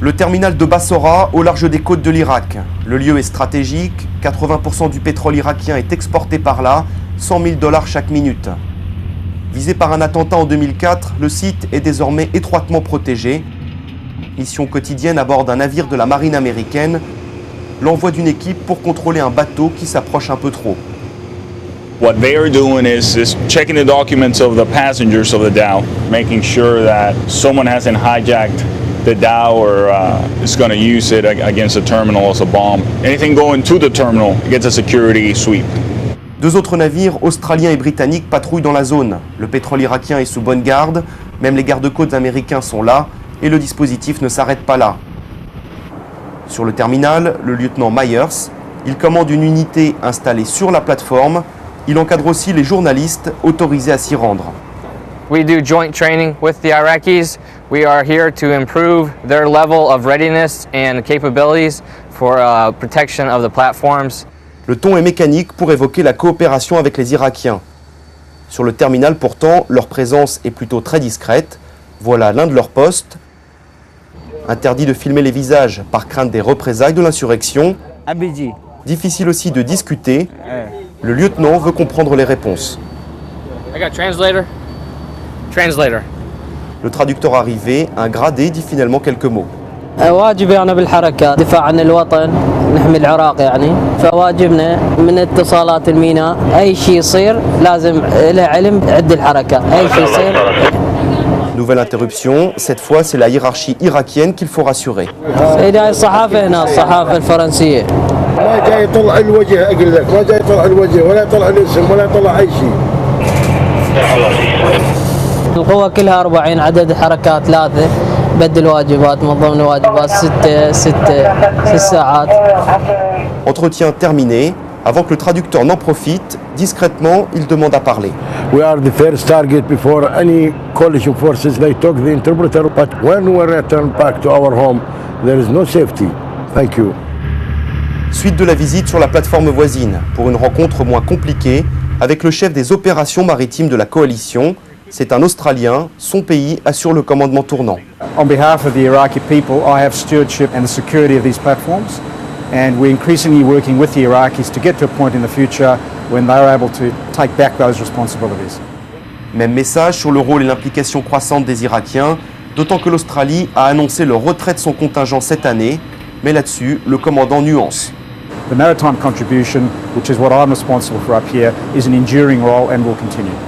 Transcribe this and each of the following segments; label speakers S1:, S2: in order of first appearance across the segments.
S1: Le terminal de Bassora, au large des côtes de l'Irak. Le lieu est stratégique, 80% du pétrole irakien est exporté par là, 100 000 $ chaque minute. Visé par un attentat en 2004, le site est désormais étroitement protégé. Mission quotidienne à bord d'un navire de la marine américaine, l'envoi d'une équipe pour contrôler un bateau qui s'approche un peu trop.
S2: What they are doing is checking the documents of the passengers of the dhow, making sure that someone hasn't hijacked the dhow or is going to use it against the terminal as a bomb. Anything going to the terminal gets a security sweep.
S1: Deux autres navires, australiens et britanniques, patrouillent dans la zone. Le pétrole irakien est sous bonne garde, même les gardes-côtes américains sont là, et le dispositif ne s'arrête pas là. Sur le terminal, le lieutenant Myers, il commande une unité installée sur la plateforme. Il encadre aussi les journalistes autorisés à s'y rendre.
S3: We do joint training with the Iraqis. We are here to improve their level of readiness and capabilities for protection of the platforms.
S1: Le ton est mécanique pour évoquer la coopération avec les Irakiens. Sur le terminal, pourtant, leur présence est plutôt très discrète. Voilà l'un de leurs postes. Interdit de filmer les visages par crainte des représailles de l'insurrection. Difficile aussi de discuter. Le lieutenant veut comprendre les réponses.
S3: I got translator. Translator.
S1: Le traducteur arrivé, un gradé, dit finalement quelques mots.
S4: واجبي أنا بالحركة دفاع عن الوطن نحمي العراق يعني فواجبنا من اتصالات الميناء أي شيء يصير لازم له علم عند الحركة أي شيء يصير.
S1: Nouvelle interruption, cette fois c'est la hiérarchie irakienne qu'il faut rassurer.
S4: سيدي الصحافة هنا الصحافة الفرنسية.
S5: ما جاي يطلع الوجه أقول لك ما جاي يطلع الوجه ولا يطلع الاسم ولا يطلع أي شيء.
S4: القوة كلها 40 عدد حركات 3 بدل واجبات من ضمن واجبات 6 ساعات.
S1: Entretien terminé. Avant que le traducteur n'en profite, discrètement, il demande à parler.
S5: We are the first target before any coalition forces. They took the interpreter, but when we return back to our home, there is no safety. Thank you.
S1: Suite de la visite sur la plateforme voisine, pour une rencontre moins compliquée avec le chef des opérations maritimes de la coalition. C'est un Australien, son pays assure le commandement tournant.
S6: On behalf of the Iraqi people, I have stewardship and the security of these platforms, and we're increasingly working with the Iraqis to get to a point in the future when they're able to take back those responsibilities.
S1: Même message sur le rôle et l'implication croissante des Irakiens, d'autant que l'Australie a annoncé le retrait de son contingent cette année, mais là-dessus, le commandant nuance.
S6: The maritime contribution, which is what I'm responsible for up here, is an enduring role and will continue.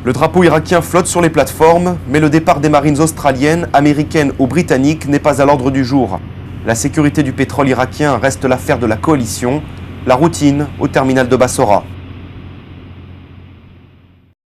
S1: Le drapeau irakien flotte sur les plateformes, mais le départ des marines australiennes, américaines ou britanniques n'est pas à l'ordre du jour. La sécurité du pétrole irakien reste l'affaire de la coalition, la routine au terminal de Bassora.